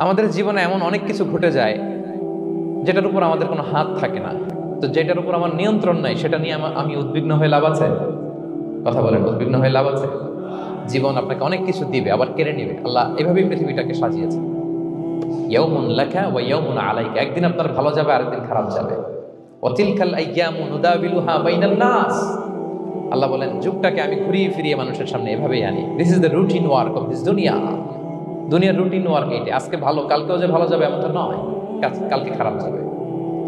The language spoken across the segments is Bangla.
আমাদের জীবনে এমন অনেক কিছু ঘটে যায় যেটার উপর আমাদের কোনো হাত থাকে না। তো যেটার উপর আমার নিয়ন্ত্রণ নাই সেটা নিয়ে আমি উদ্বিগ্ন হয়ে লাভ আছে? কথা বলেন, উদ্বিগ্ন হয়ে লাভ আছে? জীবন আপনাকে অনেক কিছু দিবে, আবার কেড়ে নিবে। আল্লাহ এভাবেই পৃথিবীটাকে সাজিয়েছে। ইয়াউমুন লাকা ওয়া ইয়াউমুন আলাইকা, একদিন আপনার ভালো যাবে, আরেকদিন খারাপ যাবে। ওয়া তিলকাল আইয়ামু নুদাবিলুহা বাইনান নাস, আল্লাহ বলেন যুগটাকে আমি ঘুরিয়ে ফিরিয়ে মানুষের সামনে এভাবেই আনি। This is the routine work of this দুনিয়া। দুনিয়ার রুটিন ওয়ার্ক এইটা। আজকে ভালো, কালকেও যে ভালো যাবে এমনটা নয়, কালকে খারাপ যাবে।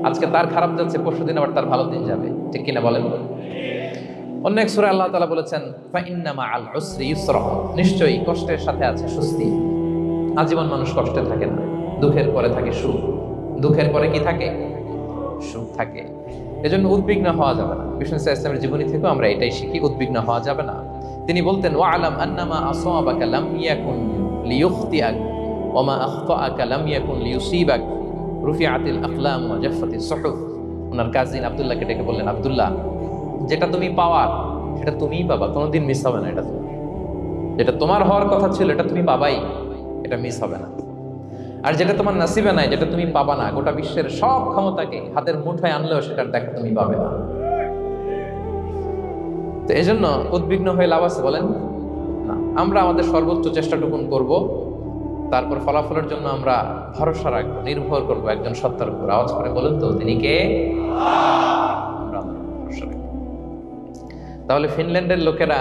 আজকে তার খারাপ যাচ্ছে, পরশুদিন আবার তার ভালো দিন যাবে, ঠিক কিনা বলেন? অন্য এক সূরায় আল্লাহ তাআলা বলেছেন ফাইন্না মাআল উসরি ইউসরা, নিশ্চয়ই কষ্টের সাথে আছে স্বস্তি। আজীবন মানুষ কষ্টে থাকে না, দুঃখের পরে থাকে সুখ, দুঃখের পরে কি থাকে? সুখ থাকে। এজন্য উদ্বিগ্ন হওয়া যাবে না। বিষ্ণু ইসলামের জীবনী থেকেও আমরা এটাই শিখি, উদ্বিগ্ন হওয়া যাবে না। তিনি বলতেন ওয়ালাম আন্নামা আসাবাকা লাম ইয়াকুন লিইখতিআক ওয়া মা আখতাআকা লাম ইয়াকুন লিইউসিবাক রুফিআতিল আকলাম ওয়া জাফফাতিস সুহুফ। ওনার কাজিন আব্দুল্লাহকে ডেকে বললেন, আব্দুল্লাহ, যেটা তুমি পাওয়ার সেটা তুমিই পাবা, কোনোদিন মিস হবে না। এটা তুমি, যেটা তোমার হওয়ার কথা ছিল এটা তুমি পাবাই, এটা মিস হবে না। আর যেটা তোমার নসিবে নাই, যেটা তুমি পাবা না, গোটা বিশ্বের সব ক্ষমতাকে হাতের মুঠোয় আনলেও সেটার দেখা তুমি পাবে না। তো এই জন্য উদ্বিগ্ন হয়ে লাভ আছে বলেন না। আমরা আমাদের সর্বোচ্চ চেষ্টাটুকুন করব, তারপর ফলাফলের জন্য আমরা ভরসা রাখবো, নির্ভর করবো একজন সত্তার উপর। আওয়াজ করে বলুন তো, তিনি কে? আমরা ভরসা রাখবো। তাহলে ফিনল্যান্ডের লোকেরা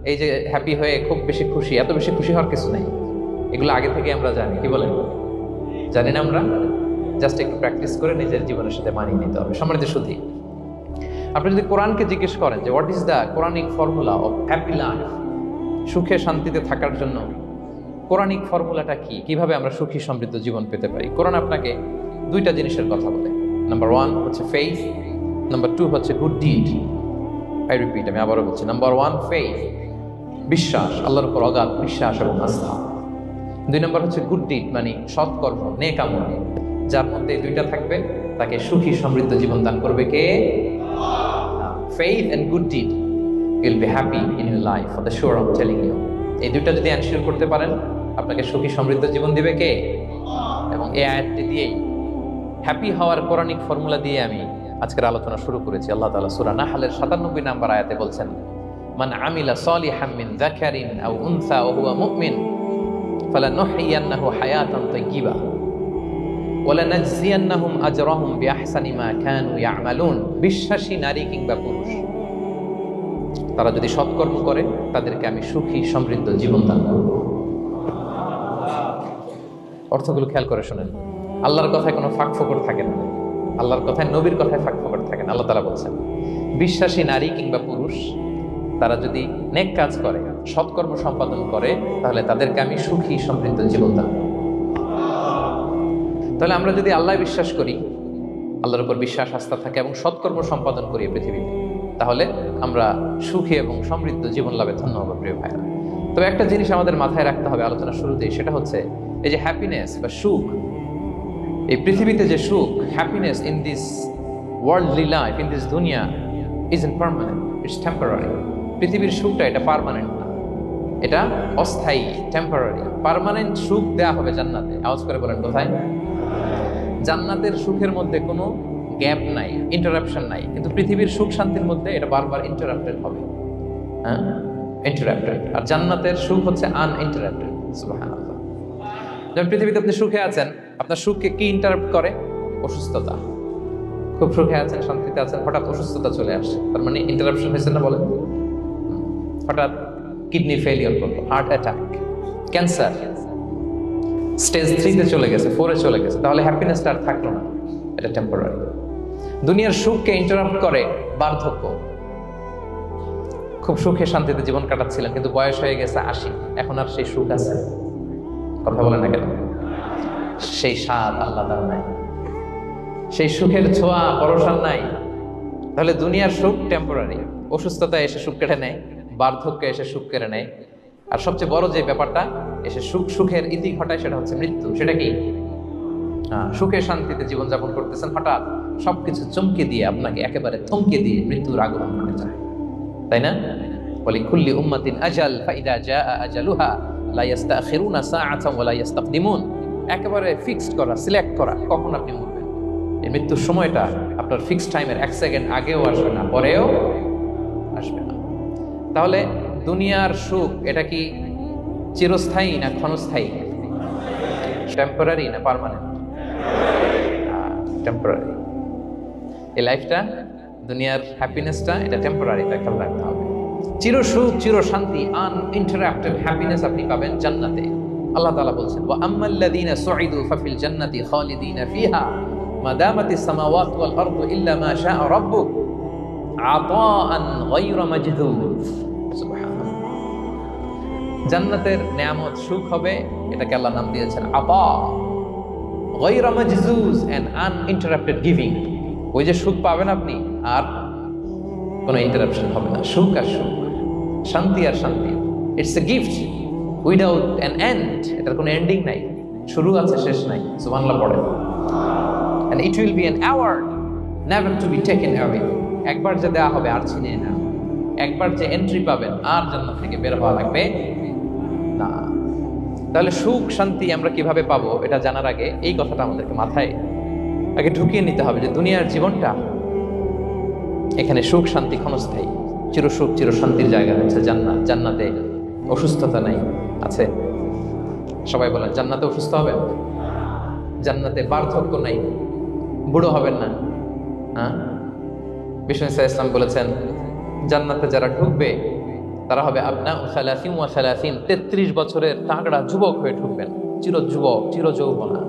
এই যে হ্যাপি হয়ে খুব বেশি খুশি, এত বেশি খুশি হওয়ার কিছু নাই। এগুলো আগে থেকে আমরা জানি, কি বলেন? জানি না আমরা? জাস্ট একটু প্র্যাকটিস করে নিজের জীবনের সাথে মানিয়ে নিতে হবে। সম্মানিত সুধী, আপনি যদি কোরআনকে জিজ্ঞেস করেন যে what is the Quranic formula of happy life, সুখে শান্তিতে থাকার জন্য কোরআনিক ফর্মুলাটা কি, কিভাবে আমরা সুখী সমৃদ্ধ জীবন পেতে পারি, কোরআন আপনাকে দুইটা জিনিসের কথা বলে। নাম্বার 1 হচ্ছে ফেইথ, নাম্বার 2 হচ্ছে গুড ডিড। আই রিপিট, আমি আবারও বলছি, নাম্বার 1 ফেইথ, বিশ্বাস, আল্লাহর উপর অগাধ বিশ্বাস এবং আস্থা। 2 নম্বর হচ্ছে গুড ডিড, মানে সৎকর্ম, নেক আমল। যার মধ্যে দুইটা থাকবে তাকে সুখী সমৃদ্ধ জীবন দান করবে কে? Faith and good deed, you will be happy in your life for the sure, I am telling you. এই দুইটা যদি এনশিওর করতে পারেন, আপনাকে সুখী সমৃদ্ধ জীবন দিবে কে? এবং এই আয়াতটি দিয়েই, হ্যাপি হওয়ার কোরআনিক ফর্মুলা দিয়ে আমি আজকের আলোচনা শুরু করেছি। আল্লাহ তাআলা সূরা নাহলের 97 নম্বর আয়াতে বলছেন, মান আমিলা সালিহাম মিন যাকারিন আও উনসা ওয়া হুয়া মুমিন ফালানুহইয়ান্নাহু হায়াতান তাইয়্যিবা ওয়া লানাজজিয়ান্নাহুম আজরাহুম বিআহসানি মা কানু ইয়ামালুন। বিশ্বাসী নারী কিংবা পুরুষ, তারা যদি সৎকর্ম করে তাদেরকে আমি সুখী সমৃদ্ধ জীবন দান করব। অর্থগুলো খেয়াল করে শুনেন। আল্লাহর কথায় কোনো ফাঁক ফোকর থাকে না, আল্লাহর কথায়, নবীর কথায় ফাঁক ফোকর থাকে না। আল্লাহ তাআলা বলছেন বিশ্বাসী নারী কিংবা পুরুষ তারা যদি নেক কাজ করে, সৎকর্ম সম্পাদন করে, তাহলে তাদেরকে আমি সুখী সমৃদ্ধ জীবন দান করব। তাহলে আমরা যদি আল্লাহ বিশ্বাস করি, আল্লাহর উপর বিশ্বাস আস্থা থাকে এবং সৎকর্ম সম্পাদন করি পৃথিবীতে, তাহলে আমরা সুখী এবং সমৃদ্ধ জীবন লাভে ধন্য হব প্রিয় ভাইরা। তবে একটা জিনিস আমাদের মাথায় রাখতে হবে আলোচনার শুরুতেই, সেটা হচ্ছে এই যে হ্যাপিনেস বা সুখ, এই পৃথিবীতে যে সুখ, happiness in this worldly life, in this দুনিয়া ইজন্ট পার্মানেন্ট, ইটস টেম্পোরারি। পৃথিবীর সুখটা এটা পার্মানেন্ট না, এটা অস্থায়ী, টেম্পোরারি। পার্মানেন্ট সুখ দেয়া হবে জান্নাতে। আওয়াজ করে বলেন কোথায়? জান্নাতের সুখের মধ্যে কোনো গ্যাপ নাই, ইন্টারাপশন নাই। কিন্তু পৃথিবীর সুখ শান্তির মধ্যে এটা বারবার ইন্টারাপ্টেড হবে, হ্যাঁ, ইন্টারাপ্টেড। আর জান্নাতের সুখ হচ্ছে আনইন্টারাপ্টেড। সুবহানাল্লাহ। যেমন পৃথিবীতে আপনি সুখে আছেন, আপনার সুখকে কি ইন্টারাপ্ট করে? অসুস্থতা। খুব সুখে আছেন, শান্তিতে আছেন, হঠাৎ অসুস্থতা চলে আসছে, তার মানে ইন্টারাপশন হয়েছে না? বলেন, হঠাৎ কিডনি ফেলিওর করলো, হার্ট অ্যাটাক, ক্যান্সার, স্টেজ 3-তে চলে গেছে, 4-এ চলে গেছে, তাহলে হ্যাপিনেসটা আর থাকলো না, এটা টেম্পোরারি। দুনিয়ার সুখকে ইন্টারাপ্ট করে বার্ধক্য। খুব সুখে শান্তিতে জীবন কাটাচ্ছিলেন, কিন্তু বয়স হয়ে গেছে 80, এখন আর সেই সুখ আছে? কথা বলেন না কেন? সেই স্বাদ আল্লাহ তাআলা নাই, সেই সুখের ছোঁয়া পরশান নাই। তাহলে দুনিয়ার সুখ টেম্পোরারি, অসুস্থতা এসে সুখ কেটে নেয়, বার্ধক্য এসে সুখ কেড়ে নেয়, আর সবচেয়ে বড় যে ব্যাপারটা এসে সুখের ইতি ঘটায়, সেটা হচ্ছে মৃত্যু। সেটা কি? সুখে শান্তিতে জীবনযাপন করতেছেন, হঠাৎ সবকিছু চমকে দিয়ে, আপনাকে একেবারে থমকে দিয়ে মৃত্যুর আগমন ঘটে যায়, তাই না? বলি কুল্লি উম্মাতিন আজাল ফাইদা জাআ আজালুহা লা ইস্তাখিরুনা সাআতান ওয়া লা ইস্তাকদিমুন। একেবারে ফিক্সড করা, সিলেক্ট করা কখন আপনি মরবেন। এই মৃত্যুর সময়টা আপনার ফিক্সড টাইমের 1 সেকেন্ড আগেও আসবে না, পরেও আসবে না। তাহলে দুনিয়ার সুখ এটা কি চিরস্থায়ী না ক্ষণস্থায়ী? টেম্পোরারি না পার্মানেন্ট? টেম্পোরারি। এই লাইফটা, দুনিয়ার হ্যাপিনেসটা, এটা টেম্পোরারি, এটা খেয়াল রাখতে হবে। চির সুখ, চির শান্তি, আনইন্টারাপ্টেড হ্যাপিনেস আপনি পাবেন জান্নাতে। আল্লাহ তাআলা বলছেন, ওয়া আম্মাল্লাযীনা সুইদু ফাফিল জান্নাতি খালিদিনা ফিহা মা দামাতিস সামাওয়াতু ওয়াল আরদু ইল্লা মা শাআ রাব্বুক আতাআন গায়রা মাজদুদ। সুবহানাল্লাহ। জান্নাতের নিয়ামত সুখ হবে, এটাকে আল্লাহ নাম দিয়েছেন আতা গায়রা মাজজুজ, এন্ড আনইন্টারাপ্টেড গিভিং। ওই যে সুখ পাবেন আপনি, আর কোনো ইন্টারাপশন হবে না। সুখ আর সুখ, শান্তি আর শান্তি। It's a gift without an end. এটার কোনো এন্ডিং নাই, শুরু আছে শেষ নাই। সুবহানাল্লাহ পড়েন। And it will be an award never to be taken away. একবার যে দেওয়া হবে আর ছিনিয়ে না। একবার যে এন্ট্রি পাবেন আর জান্নাত থেকে বের হওয়া লাগবে না। তাহলে সুখ শান্তি আমরা কিভাবে পাবো এটা জানার আগে এই কথাটা আমাদেরকে মাথায় আগে ঢুকিয়ে নিতে হবে যে দুনিয়ার জীবনটা, এখানে সুখ শান্তি ক্ষণস্থায়ী। চির সুখ চির শান্তির জায়গা হচ্ছে জান্নাত। জান্নাতে অসুস্থতা নাই, আছে? সবাই বলেন জান্নাতে অসুস্থ হবেন? জান্নাতে বার্ধক্য নাই, বুড়ো হবেন না। হ্যাঁ, বিষ্ণু ইসলাম বলেছেন জান্নাতে যারা ঢুকবে তারা হবে আপনা সালাসিন ওয়া সালাসিন, 33 বছরের তাগড়া যুবক হয়ে ঢুকবেন, চির যুবক, চির যৌবনা।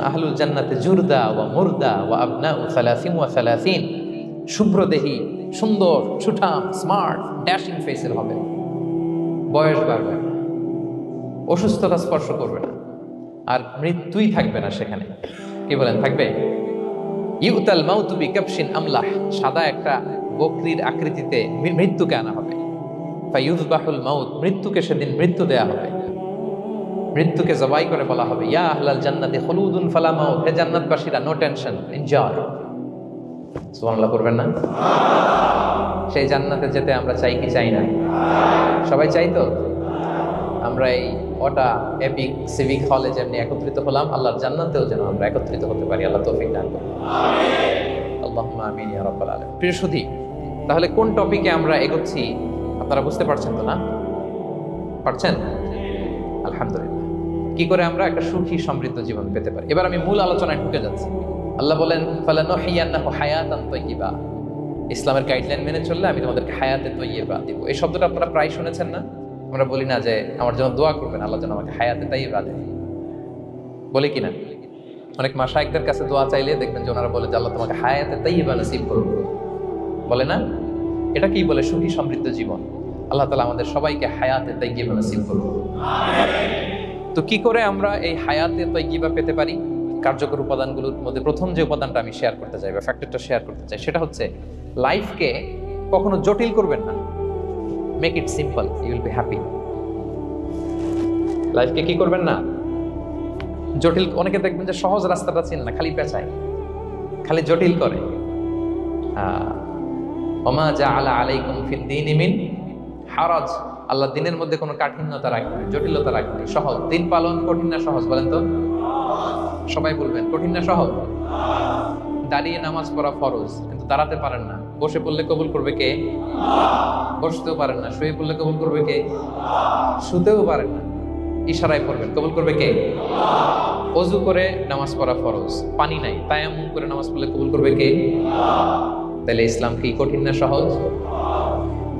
আহলুল জান্নাতে জুরদা ওয়া মুরদা ওয়া আপনা সালাসিন ওয়া সালাসিন, শুভ্রদেহী, সুন্দর, সুঠাম, স্মার্ট, ড্যাশিং ফেসের হবে। বয়স বাড়বে না, অসুস্থতা স্পর্শ করবে না, আর মৃত্যুই থাকবে না সেখানে। কি বলেন, থাকবে? ইউতাল মাউতু বিকাবশিন আমলাহ, সাদা একটা বকরির আকৃতিতে মৃত্যুকে আনা হবে। ফায়ুযবাহুল মাউত, মৃত্যুকে সেদিন মৃত্যু দেয়া হবে। মৃত্যুকে জবাই করে বলা হবে, ইয়া আহলাল জান্নাতি খুলুদুন ফালা মাউত, হে জান্নাতবাসীরা, নো টেনশন, এনজয়। সুবহানাল্লাহ করবেন না? সেই জান্নাতে যেতে আমরা চাই কি চাই না? সবাই চাই তো? আমরা এই ওটা এপিক সিভিক হলে যেমনি একত্রিত হলাম, আল্লাহর জান্নাতেও যেন আমরা একত্রিত হতে পারি। আল্লাহ তৌফিক দান করুন। আল্লাহুম্মা আমিন ইয়া রাব্বাল আলামিন। প্রিয় সুধী, তাহলে কোন টপিকে আমরা এগোচ্ছি আপনারা বুঝতে পারছেন তো না? পারছেন? আলহামদুলিল্লাহ। কি করে আমরা একটা সুখী সমৃদ্ধ জীবন পেতে পারি? এবার আমি মূল আলোচনায় ঢুকে যাচ্ছি। আল্লাহ বলেন, ফালানুহিয়ান্নাহু হায়াতান তাইয়্যিবা, ইসলামের গাইডলাইন মেনে চললে আমি তোমাদেরকে হায়াতে তাইয়্যিবা দিব। এই শব্দটা আপনারা প্রায় শুনেছেন না? আমরা বলি না যে আমার জন্য দোয়া করবেন, আল্লাহ যেন আমাকে হায়াতে তাইয়্যিবা দেন? বলি কিনা? অনেক মাশায়েখদের কাছে দোয়া চাইলে দেখবেন যে ওনারা বলে যে আল্লাহ তোমাকে হায়াতে তাইয়্যিবা নসিব করুন, বলে না? এটা কি বলে? সুখী সমৃদ্ধ জীবন। আল্লাহ তাআলা আমাদের সবাইকে হায়াতে তাইয়্যিবা নসিব করুন। তো কি করে আমরা এই হায়াতে তাইয়্যিবা পেতে পারি? কার্যকর উপাদানগুলোর মধ্যে প্রথম যে উপাদানটা আমি শেয়ার করতে চাই বা ফ্যাক্টরটা শেয়ার করতে চাই, সেটা হচ্ছে লাইফকে কখনো জটিল করবেন না। Make it simple, you will be happy. লাইফকে কি করবেন না? জটিল। অনেকে দেখবেন যে সহজ রাস্তাটা চিনে না, খালি পেঁচায়, খালি জটিল করে। ওমা জাআলা আলাইকুম ফিদ দীনি মিন হারাজ, আল্লাহ দিনের মধ্যে কোনো কাঠিন্যতা রাখেনি, জটিলতা রাখেনি। সহজ। দিন পালন কঠিন না সহজ? বলেন তো, সবাই বলবেন কঠিন না সহজ? দাঁড়িয়ে নামাজ পড়া ফরজ, কিন্তু দাঁড়াতে পারেন না। বসে পড়লে কবুল করবে কে? বসতেও পারেন না। শুয়ে পড়লে কবুল করবে কে? শুতেও পারেন না, ইশারায় পড়বেন, কবুল করবে কে? ওযু করে নামাজ পড়া ফরজ, পানি নাই, তায়াম্মুম করে নামাজ পড়লে কবুল করবে কে? তাহলে ইসলাম কি কঠিন না সহজ?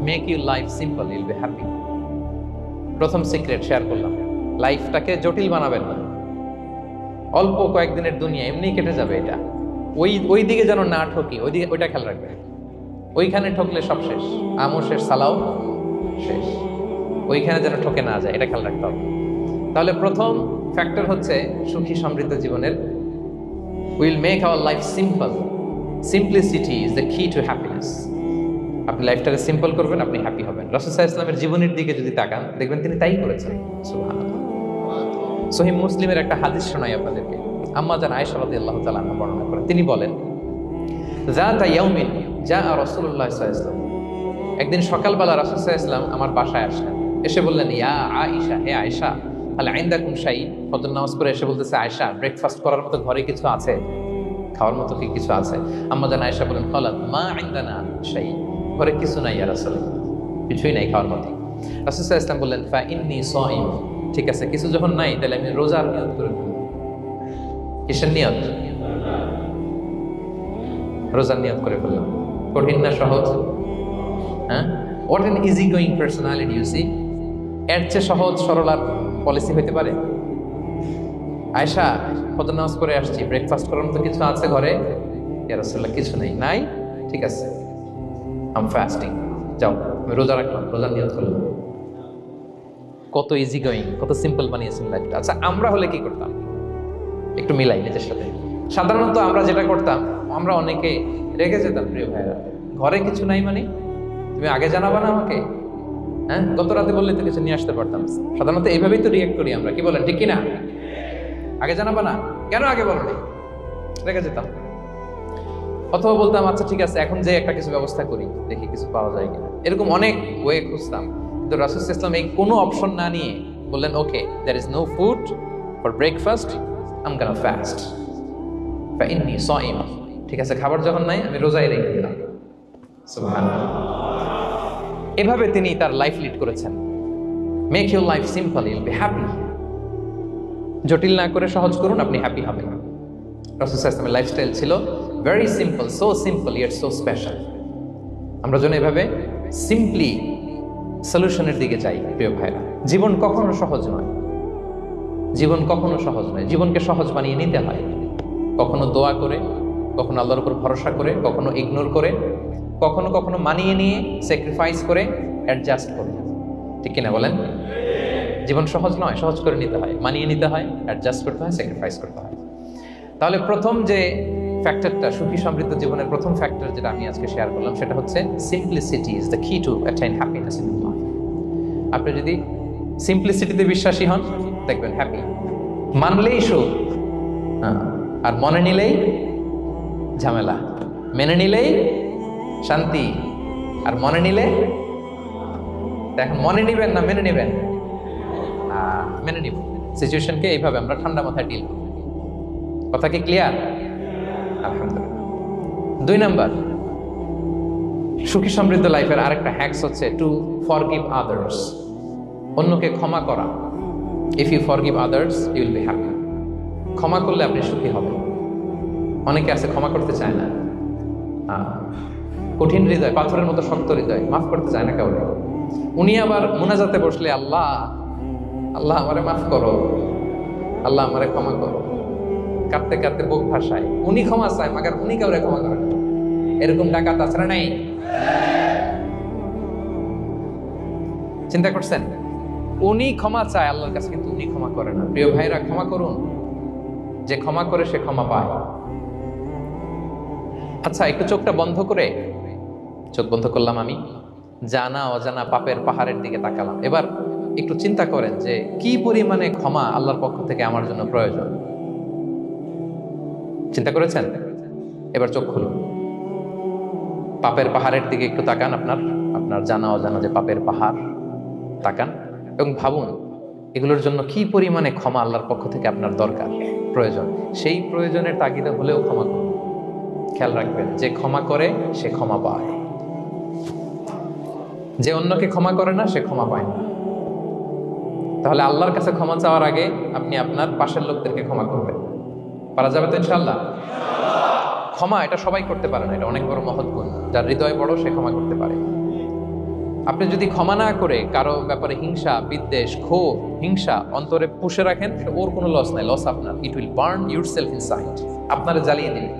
Make your life simple, Yule be happy. প্রথম সিক্রেট শেয়ার করলাম, লাইফটাকে জটিল বানাবেন না। অল্প কয়েকদিনের দুনিয়া, এমনি কেটে যাবে। এটা ওই দিকে যেন না ঠকি, ওইটা খেয়াল রাখবে। ওইখানে ঠকলে সব শেষ, আমও শেষ, সালাও শেষ। ওইখানে যেন ঠকে না যায়, এটা খেয়াল রাখতে হবে। তাহলে প্রথম ফ্যাক্টর হচ্ছে সুখী সমৃদ্ধ জীবনের, will make our life simple. Simplicity is the key to happiness. আপনি লাইফটাকে সিম্পল করবেন, আপনি হ্যাপি হবেন। রাসূল সাল্লাল্লাহু আলাইহি ওয়াসাল্লামের জীবনের দিকে যদি তাকান, দেখবেন তিনি তাই করেছেন। সুবহানাল্লাহ। সহিহ মুসলিমের একটা হাদিস শোনাই আপনাদেরকে। আম্মা জান আয়েশা রাদিয়াল্লাহু তাআলা আনহা বর্ণনা করেন। তিনি বলেন, যাতা ইয়াউমিন জাআ রাসূলুল্লাহ সাল্লাল্লাহু আলাইহি ওয়াসাল্লাম, একদিন সকালবেলা রাসূল সাল্লাল্লাহু আলাইহি ওয়াসাল্লাম আমার বাসায় আসলেন। এসে বললেন, ইয়া আয়েশা, হে আয়েশা, আল ইনদাকুম শাই, ফজর নামাজ পড়ে এসে বলতেছে আয়েশা ব্রেকফাস্ট করার মতো ঘরে কিছু আছে, খাওয়ার মতো কি কিছু আছে? আম্মা জান আয়েশা বলেন ক্বালাত মা ইনদানা শাই, ঘরে কিছু নাই ইয়া রাসূলুল্লাহ, কিছুই নাই খাওয়ার মতো। রাসূল সাল্লাল্লাহু আলাইহি ওয়াসাল্লাম বললেন ফা ইন্নী সাইম, ঠিক আছে কিছু যখন নাই তাহলে আমি রোজার নিয়ত করে ফেলব। কিসের নিয়ত? রোজার নিয়ত করে ফেললাম। কঠিন না সহজ? হ্যাঁ, what an easy going personality you see. এর চেয়ে সহজ সরল আর পলিসি হইতে পারে? আয়েশা ফজর নামাজ পড়ে আসছি, ব্রেকফাস্ট করার মতো কিছু আছে ঘরে? ইয়া রাসূলুল্লাহ কিছু নেই। নাই, ঠিক আছে আম ফাস্টিং, যাও আমি রোজা রাখলাম, রোজার নিয়ত করলাম। কত ইজি গোয়িং, কত সিম্পল বানিয়েছেন লাইফটা। আচ্ছা আমরা হলে কি করতাম? একটু মিলাই নিজের সাথে। সাধারণত আমরা যেটা করতাম, আমরা অনেকে রেগে যেতাম। প্রিয় ভাইরা, ঘরে কিছু নাই মানে তুমি আগে জানাবা না আমাকে? হ্যাঁ, গত রাতে বললে তো কিছু নিয়ে আসতে পারতাম। সাধারণত এইভাবেই তো রিয়েক্ট করি আমরা, কি বলেন ঠিক কিনা? আগে জানাবা না, কেন আগে বলো না? রেগে যেতাম। অথবা বলতাম আচ্ছা ঠিক আছে এখন যে একটা কিছু ব্যবস্থা করি, দেখি কিছু পাওয়া যায় কিনা। এরকম অনেক ওয়ে খুঁজতাম। কিন্তু রাসূল সাল্লাল্লাহু আলাইহি ওয়াসাল্লাম এই কোনো অপশন না নিয়ে বললেন okay there is no food for breakfast, I am gonna fast ফা ইন্নী সাইম, ঠিক আছে খাবার যখন নাই আমি রোজাই রেখে দিলাম। সুবহানাল্লাহ। এভাবে তিনি তার লাইফ লিড করেছেন। Make your life simple, Yule be happy. জটিল না করে সহজ করুন, আপনি হ্যাপি হবেন। রাসূল সাল্লাল্লাহু আলাইহি ওয়াসাল্লামের লাইফস্টাইল ছিল very simple, so simple yet so special. আমরা যেন এভাবে সিম্পলি সলিউশনের দিকে যাই। প্রিয় ভাইরা, জীবন কখনো সহজ নয়, জীবন কখনো সহজ নয়। জীবনকে সহজ বানিয়ে নিতে হয়, কখনো দোয়া করে, কখনো আল্লাহর উপর ভরসা করে, কখনো ইগনোর করে, কখনো কখনো মানিয়ে নিয়ে স্যাক্রিফাইস করে, অ্যাডজাস্ট করে। ঠিক কিনা বলেন? জীবন সহজ নয়, সহজ করে নিতে হয়, মানিয়ে নিতে হয়, অ্যাডজাস্ট করতে হয়, স্যাক্রিফাইস করতে হয়। তাহলে প্রথম যে ফ্যাক্টরটা, সুখী সমৃদ্ধ জীবনের প্রথম ফ্যাক্টর যেটা আমি আজকে শেয়ার করলাম, সেটা হচ্ছে simplicity is the key to attain happiness in life. আপনি যদি সিম্পলিসিটিতে বিশ্বাসী হন, দেখবেন হ্যাপি। মানলেই সুখ, আর মনে নিলেই ঝামেলা। মেনে নিলেই শান্তি, আর মনে নিলে, এখন মনে নিবেন না মেনে নিবেন? মেনে নিব। সিচুয়েশনকে এইভাবে আমরা ঠান্ডা মাথায় ডিল করব। কথা কি ক্লিয়ার? আলহামদুলিল্লাহ। 2 নাম্বার, সুখী সমৃদ্ধ লাইফের আরেকটা হ্যাকস হচ্ছে টু ফরগিভ আদার্স। অন্যকে ক্ষমা করা। If you forgive others you will be happy. ক্ষমা করলে আপনি সুখী হবেন। অনেকে আছে ক্ষমা করতে চায় না, কঠিন হৃদয়, পাথরের মতো শক্ত হৃদয়, মাফ করতে চায় না কাউকে। উনি আবার মুনাজাতে বসলে আল্লাহ আল্লাহ আমারে মাফ করো, আল্লাহ আমারে ক্ষমা করো, কাঁদতে কাঁদতে বুক ভাসায়। উনি ক্ষমা চায়, মাগার উনি কাউরে ক্ষমা করেন। এরকম ডাকাত আছে না নাই? চিন্তা করছেন? উনি ক্ষমা চায় আল্লাহর কাছে, কিন্তু উনি ক্ষমা করে না। প্রিয় ভাইরা, ক্ষমা করুন। যে ক্ষমা করে সে ক্ষমা পায়। আচ্ছা, একটু চোখটা বন্ধ করে, চোখ বন্ধ করলাম আমি, জানা অজানা পাপের পাহাড়ের দিকে তাকালাম। এবার একটু চিন্তা করেন যে কি পরিমাণে ক্ষমা আল্লাহর পক্ষ থেকে আমার জন্য প্রয়োজন। চিন্তা করেছেন? এবার চোখ খুলুন, পাপের পাহাড়ের দিকে একটু তাকান। আপনার জানা অজানা যে পাপের পাহাড়, তাকান এবং ভাবুন এগুলোর জন্য কি পরিমাণে ক্ষমা আল্লাহর পক্ষ থেকে আপনার দরকার, প্রয়োজন। সেই প্রয়োজনের তাগিদে হলেও ক্ষমা করুন। খেয়াল রাখবেন, যে ক্ষমা করে সে ক্ষমা পায়, যে অন্যকে ক্ষমা করে না সে ক্ষমা পায় না। তাহলে আল্লাহর কাছে ক্ষমা চাওয়ার আগে আপনি আপনার পাশের লোকদেরকে ক্ষমা করবেন। পারা যাবে তো ইনশাআল্লাহ? ক্ষমা এটা সবাই করতে পারে না, এটা অনেক বড় মহৎ গুণ। যার হৃদয় বড় সে ক্ষমা করতে পারে। আপনি যদি ক্ষমা না করে কারো ব্যাপারে হিংসা, বিদ্বেষ, ক্ষোভ, হিংসা অন্তরে পুষে রাখেন, ওর কোনো লস নাই, লস আপনার। It will burn yourself inside, আপনারে জ্বালিয়ে দিবে।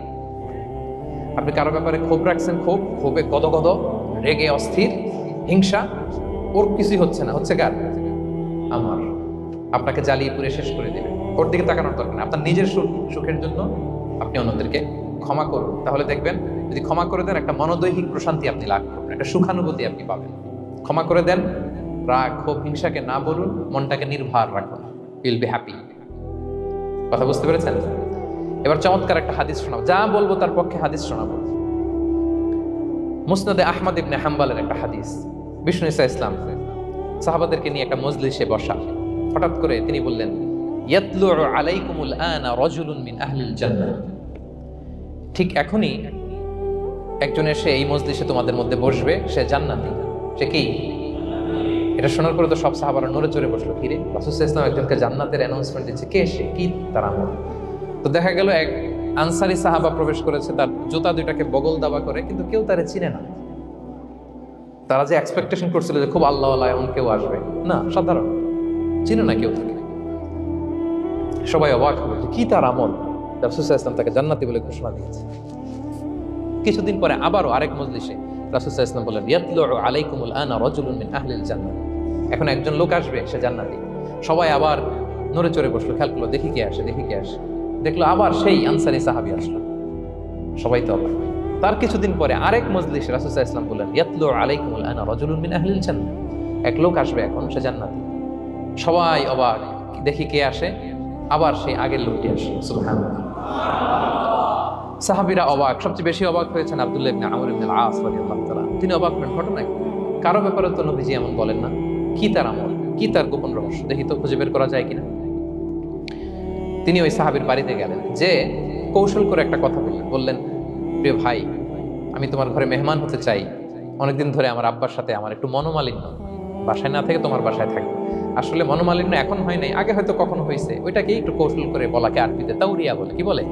আপনি কারো ব্যাপারে ক্ষোভ রাখছেন, ক্ষোভে গদগদ, রেগে অস্থির, হিংসা, ওর কিছুই হচ্ছে না, হচ্ছে কার? আমার। আপনাকে জ্বালিয়ে পুড়ে শেষ করে দেবে। ওর দিকে তাকানোর দরকার নেই। আপনার নিজের সুখের জন্য আপনি অন্যদেরকে ক্ষমা করুন। তাহলে দেখবেন যদি ক্ষমা করে দেন, একটা মনোদৈহিক প্রশান্তি আপনি লাভ করবেন, একটা সুখানুভূতি আপনি পাবেন। ক্ষমা করে দেন, রাগ, ক্ষোভ, হিংসাকে না বলুন, মনটাকে নির্ভর রাখুন, উইল বি হ্যাপি। কথা বুঝতে পেরেছেন? এবার চমৎকার একটা হাদিস শোনাবো, যা বলবো তার পক্ষে হাদিস শোনাবো। মুসনাদে আহমদ ইবনে হাম্বলের একটা হাদিস। বিষ্ণু ঈসা ইসলাম সাহাবাদেরকে নিয়ে একটা মজলিসে বসা, হঠাৎ করে তিনি বললেন, ইয়াতলু আলাইকুমুল আনা রাজুলুন মিন আহলিল জান্নাহ। ঠিক এখনই একজন এসে এই মজলিসে তোমাদের মধ্যে বসবে, সে জান্নাতি। সে কি? এটা শোনার পরে তো সব সাহাবারা নড়ে চড়ে বসলো। কিরে, রাসূল সাল্লাল্লাহু আলাইহি ওয়াসাল্লাম একজনকে জান্নাতের অ্যানাউন্সমেন্ট দিচ্ছে, কে সে, কি তার আমল? তো দেখা গেল এক আনসারী সাহাবা প্রবেশ করেছে, তার জুতা দুইটাকে বগল দাবা করে, কিন্তু কেউ তারে চিনে না। তারা যে এক্সপেকটেশন করছিল যে খুব আল্লাহওয়ালা এমন কেউ আসবে, না, সাধারণ, চিনে না কেউ তাকে। সবাই অবাক হলো যে কি তার আমল, রাসূল সাল্লাল্লাহু আলাইহি ওয়াসাল্লাম তাকে জান্নাতি বলে ঘোষণা দিয়েছে। কিছুদিন পরে আবারও আরেক মজলিসে রাসূল সাল্লাল্লাহু আলাইহি ওয়াসাল্লাম বললেন, ইয়াতলু আলাইকুমুল আনা রাজুলুন মিন আহলিল জান্নাহ। এখন একজন লোক আসবে, সে জান্নাতি। সবাই আবার নড়ে চড়ে বসলো, খেয়াল করলো দেখি কে আসে, দেখি কে আসে। দেখলো আবার সেই আনসারী সাহাবী আসলো। সবাই তো অবাক। তার কিছুদিন পরে আরেক মজলিসে রাসূল সাল্লাল্লাহু আলাইহি ওয়াসাল্লাম বললেন, ইয়াতলু আলাইকুমুল আনা রাজুলুন মিন আহলিল জান্নাহ। এক লোক আসবে এখন, সে জান্নাতি। সবাই অবাক, দেখি কে আসে, আবার সেই আগের লোকটি আসে। সুবহানাল্লাহ। সাহাবীরা অবাক, সবচেয়ে বেশি অবাক হয়েছেন আব্দুল্লাহ ইবনে আমর ইবনে আল-আস রাদিয়াল্লাহু তাআলা। তিনি অবাক হলেন, ঘটনা কি? কারো ব্যাপারে তো নবীজি এমন বলেন না, কি তার আমল, কি তার গোপন রহস্য, দেখি তো খুঁজে বের করা যায় কিনা। তিনি ওই সাহাবীর বাড়িতে গেলেন, যে কৌশল করে একটা কথা বললেন, প্রিয় ভাই, আমি তোমার ঘরে মেহমান হতে চাই। অনেকদিন ধরে আমার আব্বার সাথে আমার একটু মনোমালিন্য, বাসায় না থেকে তোমার বাসায় থাকবে। আসলে মনোমালিন্য এখন হয় নাই, আগে হয়তো কখনো হয়েছে। ওইটাকে একটু কৌশল করে বলাকে আরবিতে তাওরিয়া বলে। কি বলে?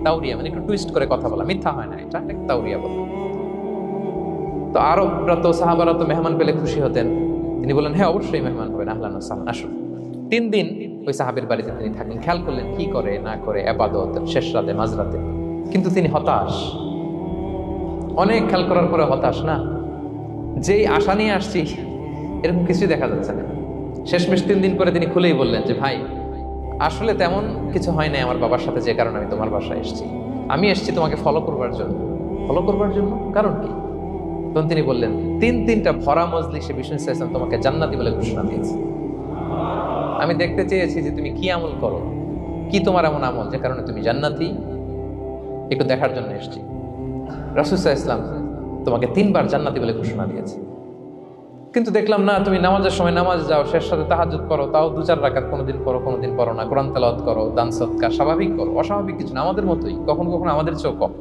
তাওরিয়া, মানে একটু টুইস্ট করে কথা বলা, মিথ্যা হয় না, এটা তাওরিয়া বলে। তো আরবরা তো, সাহাবারা তো মেহমান পেলে খুশি হতেন। তিনি বললেন, হ্যাঁ অবশ্যই মেহমান হবেন, আহলান ওয়া সাহলান, আসুন। 3 দিন ওই সাহাবীর বাড়িতে তিনি থাকলেন। খেয়াল করলেন কি করে না করে, ইবাদত, শেষ রাতে, মাঝরাতে। কিন্তু তিনি হতাশ, অনেক খেয়াল করার পরে হতাশ। না, যেই আশা নিয়ে আসছি এরকম কিছুই দেখা যাচ্ছে না। শেষমেশ 3 দিন পরে তিনি খুলেই বললেন যে, ভাই আসলে তেমন কিছু হয় নাই আমার বাবার সাথে, যে কারণে আমি তোমার বাসায় এসেছি। আমি এসেছি তোমাকে ফলো করবার জন্য। ফলো করবার জন্য? কারণ কি? তখন তিনি বললেন, 3টা ভরা মজলিসে বিষ্ণু সাল্লাল্লাহু আলাইহি ওয়াসাল্লাম তোমাকে জান্নাতি বলে ঘোষণা দিয়েছে। আমি দেখতে চেয়েছি যে তুমি কি আমল করো, কি তোমার এমন আমল যে কারণে তুমি জান্নাতি, একটু দেখার জন্য এসেছি। রাসূল সাল্লাল্লাহু আলাইহি ওয়াসাল্লাম তোমাকে 3 বার জান্নাতি বলে ঘোষণা দিয়েছে, কিন্তু দেখলাম না, তুমি নামাজের সময় নামাজ যাও, শেষ সাথে তাহাজ্জুদ করো, তাও 2-4 রাকাত, কোনোদিন করো কোনোদিন করো না, কোরআন তেলাওয়াত করো, দান সদকা, স্বাভাবিক করো, অস্বাভাবিক কিছু না, আমাদের মতোই, কখনো কখনো আমাদের চেয়েও কম।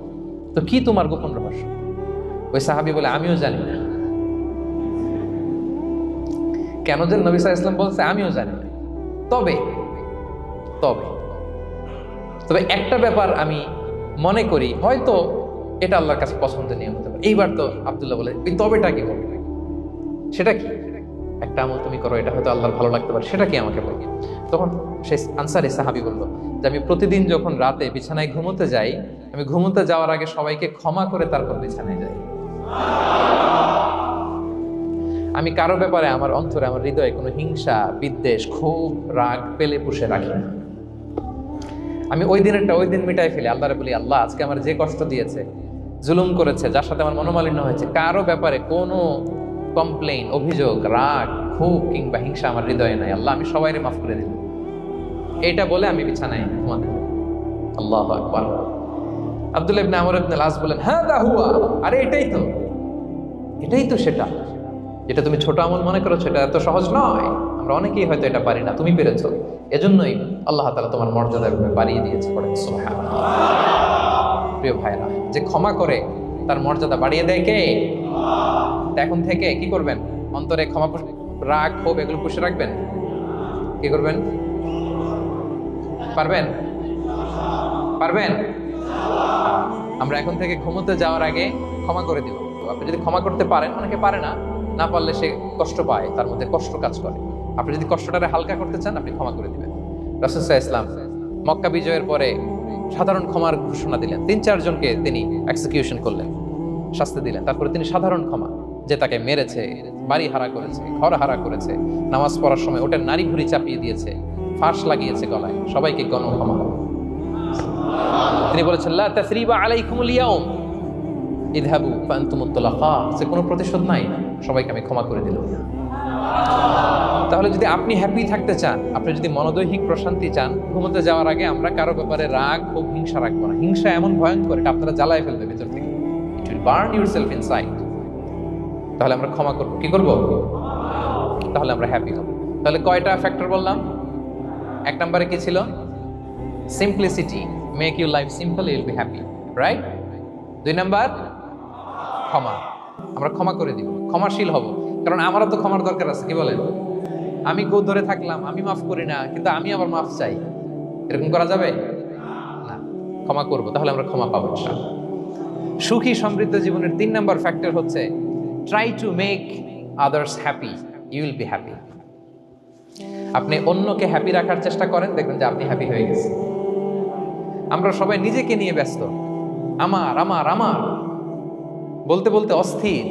তো কি তোমার গোপন রহস্য? ওই সাহাবী বলে, আমিও জানি না। কেন যে নবী সাল্লাল্লাহু আলাইহি ওয়াসাল্লাম বলছে আমিও জানি না। তবে তবে তবে একটা ব্যাপার আমি মনে করি, হয়তো এটা আল্লাহর কাছে পছন্দনীয় হতে পারে। এইবার তো আব্দুল্লাহ বলে, এই তবেটা কি বলবে? সেটা কি? একটা আমল তুমি করো, এটা হয়তো আল্লাহর ভালো লাগতে পারে, সেটা কি আমাকে বলবে? তখন সেই আনসারী সাহাবী বলল যে, আমি প্রতিদিন যখন রাতে বিছানায় ঘুমোতে যাই, আমি ঘুমোতে যাওয়ার আগে সবাইকে ক্ষমা করে তারপর বিছানায় যাই। আমি কারো ব্যাপারে আমার অন্তরে, আমার হৃদয়ে কোনো হিংসা, বিদ্বেষ, ক্ষোভ, রাগ পেলে পুষে রাখি না। আমি ওই দিনেরটা ওই দিন মিটাই ফেলি। আল্লাহরে বলি, আল্লাহ আজকে আমার যে কষ্ট দিয়েছে, জুলুম করেছে, যার সাথে আমার মনোমালিন্য হয়েছে, কারো ব্যাপারে কোনো কমপ্লেইন, অভিযোগ, রাগ, ক্ষোভ কিংবা হিংসা আমার হৃদয়ে নাই। আল্লাহ আমি সবাইরে মাফ করে দিলাম। এটা বলে আমি বিছানায় ঘুমাতে যাই। আল্লাহু আকবার। আব্দুল্লাহ ইবনে আমর ইবনে আল-আস বলেন, হ্যাঁ দা হুয়া, আরে এটাই তো সেটা, যেটা তুমি ছোট আমল মনে করো, সেটা এত সহজ নয়। আমরা অনেকেই হয়তো এটা পারি না, তুমি পেরেছো। এজন্যই আল্লাহ তাআলা তোমার মর্যাদা বাড়িয়ে দিয়েছে। পড়েন সুবহানাল্লাহ। প্রিয় ভাইরা, যে ক্ষমা করে তার মর্যাদা বাড়িয়ে দেয় কে? এখন থেকে কি করবেন? অন্তরে ক্ষমা, রাগ, ক্ষোভ এগুলো পুষে রাখবেন। কি করবেন? পারবেন? আমরা এখন থেকে ঘুমোতে যাওয়ার আগে ক্ষমা করে দিব। আপনি যদি ক্ষমা করতে পারেন, অনেকে পারে না, না পারলে সে কষ্ট পায়, তার মধ্যে কষ্ট কাজ করে। আপনি যদি কষ্টটারে হালকা করতে চান, আপনি ক্ষমা করে দিবেন। রাসূল সাল্লাল্লাহু আলাইহি ওয়াসাল্লাম মক্কা বিজয়ের পরে সাধারণ ক্ষমার ঘোষণা দিলেন। 3-4 জনকে তিনি এক্সিকিউশন করলেন, শাস্তি দিলেন। তারপরে তিনি সাধারণ ক্ষমা, যে তাকে মেরেছে, বাড়ি হারা করেছে, ঘর হারা করেছে, নামাজ পড়ার সময় ওটার নারী ভুঁড়ি চাপিয়ে দিয়েছে, ফাঁস লাগিয়েছে গলায়, সবাইকে গণক্ষমা। তিনি বলেছেন, লা তাসরিবা আলাইকুমুল ইয়াউম ইযহাবু ফাআনতুমুত তুলাকা, যে কোনো প্রতিশোধ নাই, সবাইকে আমি ক্ষমা করে দিলাম। তাহলে যদি আপনি হ্যাপি থাকতে চান, আপনি যদি মনোদৈহিক প্রশান্তি চান, ঘুমোতে যাওয়ার আগে আমরা কারো ব্যাপারে রাগ ও হিংসা রাখবো না। হিংসা এমন ভয়ঙ্কর, এটা আপনারা জ্বালায় ফেলবে ভিতর থেকে। It will burn yourself inside. তাহলে আমরা ক্ষমা করবো। কি করব? তাহলে আমরা হ্যাপি হব। তাহলে কয়টা ফ্যাক্টর বললাম? এক নম্বরে কি ছিল? Simplicity, make your life simple, you will be happy, right? 2 number ক্ষমা, আমরা ক্ষমা করে দিব, ক্ষমাশীল হব, কারণ আমারও তো ক্ষমার দরকার আছে, কি বলেন? আমি গো ধরে থাকলাম, আমি মাফ করি না, কিন্তু আমি আবার মাফ চাই, এরকম করা যাবে না। ক্ষমা করব, তাহলে আমরা ক্ষমা পাবো ইনশাআল্লাহ। সুখী সমৃদ্ধ জীবনের 3 নাম্বার ফ্যাক্টর হচ্ছে try to make others happy, you will be happy. আপনি অন্যকে হ্যাপি রাখার চেষ্টা করেন, দেখবেন যে আপনি হ্যাপি হয়ে গেছেন। আমরা সবাই নিজেকে নিয়ে ব্যস্ত, আমার আমার আমার বলতে বলতে অস্থির,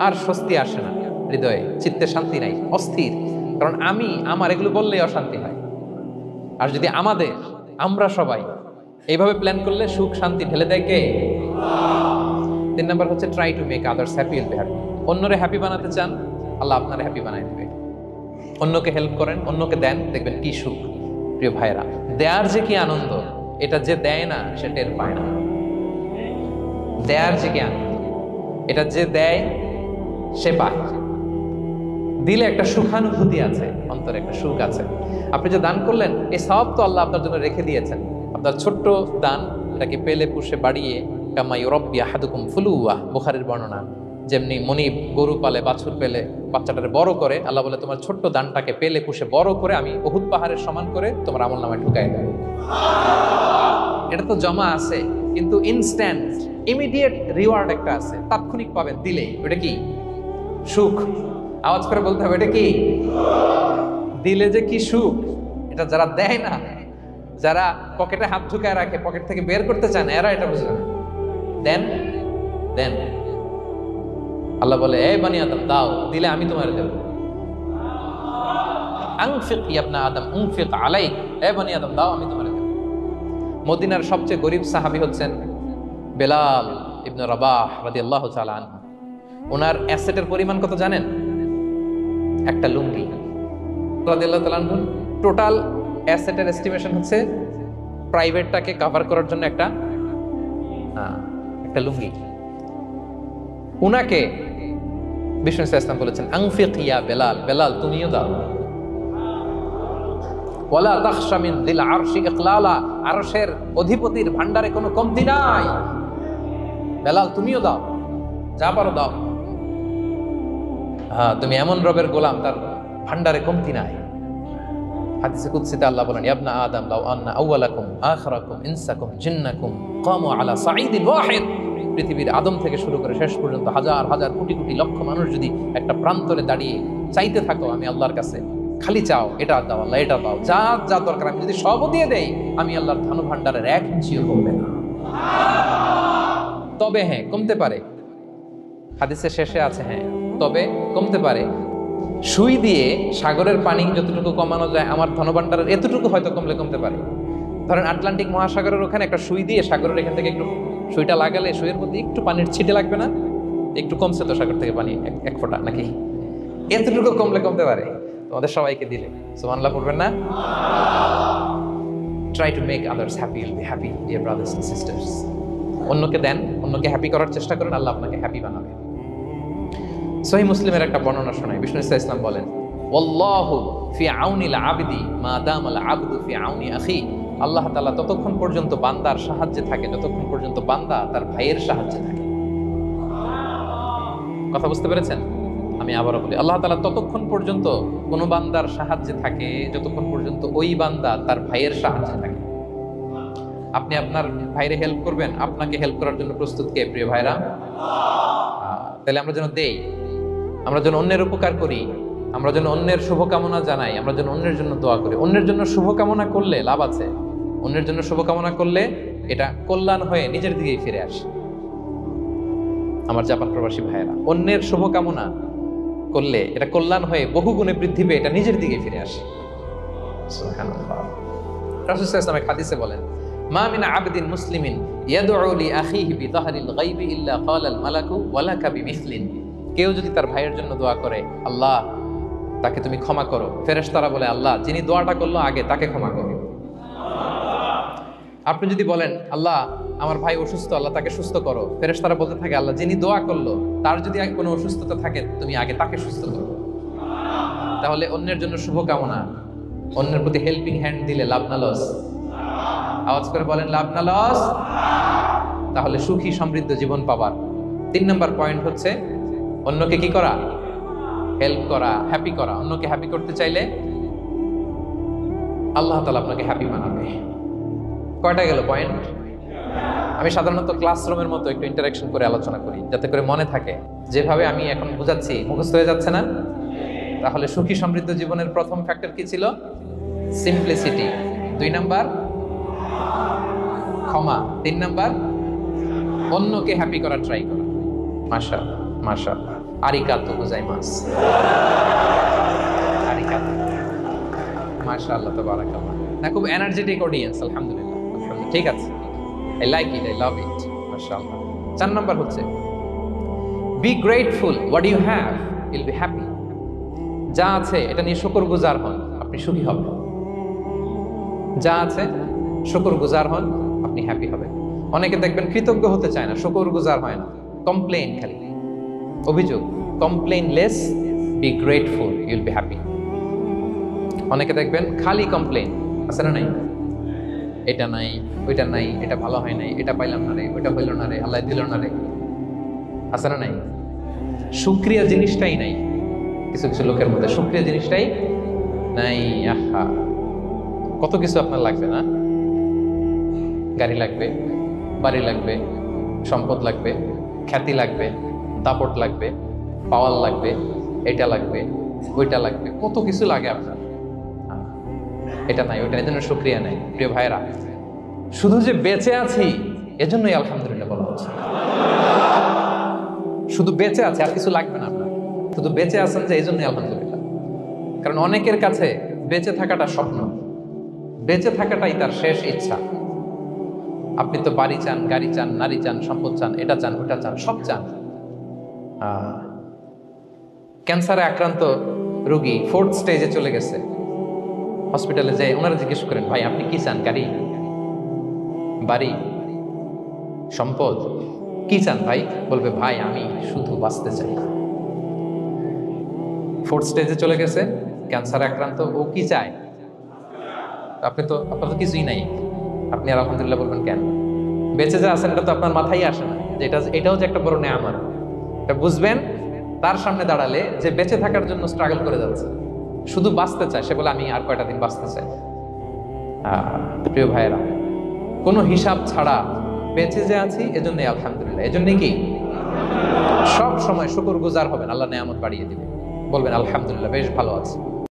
আর স্বস্তি আসে না হৃদয়ে, চিত্তে শান্তি নাই, অস্থির, কারণ আমি আমার এগুলো বললেই অশান্তি হয়। আর যদি আমাদের, আমরা সবাই এইভাবে প্ল্যান করলে সুখ শান্তি ঢেলে দেয় কে? 3 নাম্বার হচ্ছে try to make others happy, will be happy. অন্যরে হ্যাপি বানাতে চান, আল্লাহ আপনারে হ্যাপি বানায় দেবে। অন্যকে হেল্প করেন, অন্যকে দেন, দেখবেন কি সুখ। প্রিয় ভাইরা, দেয়ার যে কি আনন্দ, এটা যে দেয় না সে টের পায় না। দেয়ার যে কি আনন্দ, এটা যে দেয় সে পায়। দিলে একটা সুখানুভূতি আছে, অন্তরে একটা সুখ আছে। আপনি যে দান করলেন, এই সওয়াব তো আল্লাহ আপনার জন্য রেখে দিয়েছেন। আপনার ছোট্ট দান, এটাকে পেলে পুষে বাড়িয়ে, কামা ইউরাব্বি আহাদুকুম ফুলুওয়া, বুখারীর বর্ণনা, যেমনি মনিব গরু পালে, বাছুর পেলে বাচ্চাটারে বড় করে, আল্লাহ বলে তোমার ছোট্ট দানটাকে পেলে পুষে বড় করে আমি উহুদ পাহাড়ের সমান করে তোমার আমলনামায় ঢুকাই দেব। এটা তো জমা আছে, কিন্তু ইনস্ট্যান্ট ইমিডিয়েট রিওয়ার্ড একটা আছে, তাৎক্ষণিক পাবেন দিলে। ওটা কি? সুখ। আওয়াজ করে বলতে হবে, এটা কি? দিলে যে কি সুখ, এটা যারা দেয় না, যারা পকেটে হাত ঢুকায় রাখে, পকেট থেকে বের করতে চান, এরা এটা বুঝে না। দেন দেন, আল্লাহ বলে এই বানি আদম দাও, দিলে আমি তোমার দেব। আনফিক ইয়া ইবনা আদম উনফিক আলাইক, এই বানি আদম দাও, আমি তোমার দেব। মদিনার সবচেয়ে গরিব সাহাবী হচ্ছেন বেলাল ইবনে রাবাহ রাদিয়াল্লাহু তাআলা আনহু। ওনার অ্যাসেটের পরিমাণ কত জানেন? একটা লুঙ্গি। রাদিয়াল্লাহু তাআলা আনহু টোটাল অ্যাসেটের এস্টিমেশন হচ্ছে প্রাইভেটটাকে কভার করার জন্য একটা লুঙ্গি। উনাকে বিষ্ণু ইসলাম বলেছেন আনফিক ইয়া বেলাল, বেলাল তুমিও দাও। ওয়ালা তাখশা মিন যিল আরশি ইকলালা, আরশের অধিপতির ভান্ডারে কোনো কমতি নাই, বেলাল তুমিও দাও, যা পারো দাও। হ্যাঁ, তুমি এমন রবের গোলাম, তার ভান্ডারে কমতি নাই। হাদিসে কুদসিতে আল্লাহ বলেন ইয়া ইবনা আদম লাউ আন্না আউওয়ালাকুম আখিরাকুম ইনসাকুম জিন্নাকুম কামু আলা সাঈদিন ওয়াহিদ, পৃথিবীর আদম থেকে শুরু করে শেষ পর্যন্ত হাজার হাজার কোটি কোটি লক্ষ মানুষ যদি একটা প্রান্তরে দাঁড়িয়ে চাইতে থাকো আমি আল্লাহর কাছে, খালি চাও এটা দাও আল্লাহ, এটা দাও, যা যা দরকার আমি যদি সবও দিয়ে দেই, আমি আল্লাহর ধন ভান্ডারের 1 ইঞ্চিও কমবে না। তবে হ্যাঁ, কমতে পারে। হাদিসের শেষে আছে হ্যাঁ, তবে কমতে পারে। সুই দিয়ে সাগরের পানি যতটুকু কমানো যায়, আমার ধনভাণ্ডারের এতটুকু হয়তো কমলে কমতে পারে। ধরেন আটলান্টিক মহাসাগরের ওখানে একটা সুই দিয়ে সাগরের এখান থেকে একটু সুইটা লাগালে সুইয়ের মধ্যে একটু পানির ছিটে লাগবে না? একটু কমছে তো সাগর থেকে পানি, এক ফোঁটা নাকি? এতটুকু কমলে কমতে পারে। তোমাদের সবাইকে দিলে সুবহানাল্লাহ পড়বেন না? Try to make others happy, will be happy dear brothers and sisters. অন্যকে দেন, অন্যকে হ্যাপি করার চেষ্টা করেন, আল্লাহ আপনাকে হ্যাপি বানাবে। সহিহ মুসলিমের একটা বর্ণনা শোনায়, বিষ্ণু ইসলাম বলেন ওয়াল্লাহু ফি আউনিল আবদি মা দামাল আবদু ফি আউনি আখি, আল্লাহ তাআলা ততক্ষণ পর্যন্ত বান্দার সাহায্যে থাকে যতক্ষণ পর্যন্ত বান্দা তার ভাইয়ের সাহায্যে থাকে। কথা বুঝতে পেরেছেন? আমি আবারও বলি, আল্লাহ তাআলা ততক্ষণ পর্যন্ত কোনো বান্দার সাহায্যে থাকে যতক্ষণ পর্যন্ত ওই বান্দা তার ভাইয়ের সাহায্যে থাকে। আপনি আপনার ভাইরে হেল্প করবেন, আপনাকে হেল্প করার জন্য প্রস্তুত কে প্রিয় ভাইরা? তাহলে আমরা যেন দেই, আমরা যেন অন্যের উপকার করি, আমরা যেন অন্যের শুভকামনা জানাই, আমরা যেন অন্যের জন্য দোয়া করি। অন্যের জন্য শুভকামনা করলে লাভ আছে, অন্যের জন্য শুভকামনা করলে এটা কল্যাণ হয়ে নিজের দিকেই ফিরে আসে। আমার জাপান প্রবাসী ভাইয়েরা, অন্যের শুভকামনা করলে এটা কল্যাণ হয়ে বহু গুণে বৃদ্ধি পেয়ে এটা নিজের দিকে ফিরে আসে। সুবহানাল্লাহ। রাসূল সাল্লাল্লাহু আলাইহি ওয়াসাল্লাম হাদিসে বলেন মা মিন আবদিন মুসলিমিন ইয়াদউ লি আখিহি বিযাহরিল গায়বি ইল্লা ক্বালাল মালাকু ওয়ালাকা বিমিসলিন, কেউ যদি তার ভাইয়ের জন্য দোয়া করে আল্লাহ তাকে তুমি ক্ষমা করো, ফেরেশতারা বলে আল্লাহ যিনি দোয়াটা করলো আগে তাকে ক্ষমা করো। আপনি যদি বলেন আল্লাহ আমার ভাই অসুস্থ, আল্লাহ তাকে সুস্থ করো, ফেরেশতারা বলতে থাকে আল্লাহ যিনি দোয়া করলো তার যদি কোনো অসুস্থতা থাকে তুমি আগে তাকে সুস্থ করো। তাহলে অন্যের জন্য শুভকামনা অন্যের প্রতি হেল্পিং হ্যান্ড দিলে লাভ না লস? আওয়াজ করে বলেন লাভ না লস? তাহলে সুখী সমৃদ্ধ জীবন পাবার 3 নম্বর পয়েন্ট হচ্ছে অন্যকে কি করা? হেল্প করা, হ্যাপি করা। অন্যকে হ্যাপি করতে চাইলে আল্লাহ তাআলা আপনাকে হ্যাপি বানাবে। কয়টা গেল পয়েন্ট? আমি সাধারণত ক্লাসরুমের মতো একটু ইন্টারাকশন করে আলোচনা করি যাতে করে মনে থাকে। যেভাবে আমি এখন বোঝাচ্ছি মুখস্থ হয়ে যাচ্ছে না? তাহলে সুখী সমৃদ্ধ জীবনের প্রথম ফ্যাক্টর কি ছিল? সিম্পলিসিটি। 2 নাম্বার ক্ষমা। 3 নাম্বার অন্যকে হ্যাপি করার ট্রাই করা। মাশাআল্লাহ মাশাআল্লাহ, আরিগাতো গোজাইমাসু। আরিগাতো, মাশাআল্লাহ, তাবারাকাল্লাহ। না, খুব এনার্জেটিক অডিয়েন্স, আলহামদুলিল্লাহ আলহামদুলিল্লাহ, ঠিক আছে। I like it, I love it, মাশাআল্লাহ। 4 নাম্বার হচ্ছে be grateful what you have, you'll be happy. যা আছে এটা নিয়ে শুকরগুজার হন, আপনি সুখী হবেন। যা আছে শুকরগুজার হন, আপনি হ্যাপি হবেন। অনেকে দেখবেন কৃতজ্ঞ হতে চায় না, শুকরগুজার হয় না, কমপ্লেইন, খালি অভিযোগ। Complain less, be grateful, Yule be happy. অনেকে দেখবেন খালি কমপ্লেইন, আছে না নাই? এটা নাই, ওইটা নাই, এটা ভালো হয় নাই, এটা পাইলাম না রে, ওইটা হইল না রে, আল্লাহ দিল না রে, আছে না নাই? শুকরিয়া জিনিসটাই নাই কিছু কিছু লোকের মধ্যে, শুকরিয়া জিনিসটাই নাই। আহা, কত কিছু আপনার লাগবে না? গাড়ি লাগবে, বাড়ি লাগবে, সম্পদ লাগবে, খ্যাতি লাগবে, দাপট লাগবে, পাওয়ার লাগবে, এটা লাগবে, ওইটা লাগবে, কত কিছু লাগে আপনার। এটা নাই, ওইটা, এজন্য শুকরিয়া নাই। প্রিয় ভাইরা, শুধু যে বেঁচে আছি এজন্যই আলহামদুলিল্লাহ বলা হচ্ছে। শুধু বেঁচে আছে, আর কিছু লাগবে না আপনার, শুধু বেঁচে আছেন যে এই জন্যই আলহামদুলিল্লাহ। কারণ অনেকের কাছে বেঁচে থাকাটা স্বপ্ন, বেঁচে থাকাটাই তার শেষ ইচ্ছা। আপনি তো বাড়ি চান, গাড়ি চান, নারী চান, সম্পদ চান, এটা চান, ওটা চান, সব চান। ক্যান্সারে আক্রান্ত রোগী 4th স্টেজে চলে গেছে, হসপিটালে যায়, ওনারা জিজ্ঞেস করেন, ভাই আপনি কি চান? গাড়ি, বাড়ি, সম্পদ, কি চান ভাই? বলবে, ভাই আমি শুধু বাঁচতে চাই। 4th স্টেজে চলে গেছে, ক্যান্সারে আক্রান্ত, ও কি চায়? আপনার তো কিছুই নাই, আপনি আর আলহামদুলিল্লাহ বলবেন কেন? বেঁচে যে আছেন এটা তো আপনার মাথায় আসে না, যে এটাও যে একটা বড় নেয়ামত। এটা বুঝবেন তার সামনে দাঁড়ালে, যে বেঁচে থাকার জন্য স্ট্রাগল করে যাচ্ছে, শুধু বাঁচতে চায়, সে বলে আমি আর কয়টা দিন বাঁচতে চাই। প্রিয় ভাইয়েরা, কোনো হিসাব ছাড়া বেঁচে যে আছি এজন্যই আলহামদুলিল্লাহ। এজন্য কি সব সময় শুকরগুজার হবেন, আল্লাহ নেয়ামত বাড়িয়ে দিবে, বলবেন আলহামদুলিল্লাহ বেশ ভালো আছে।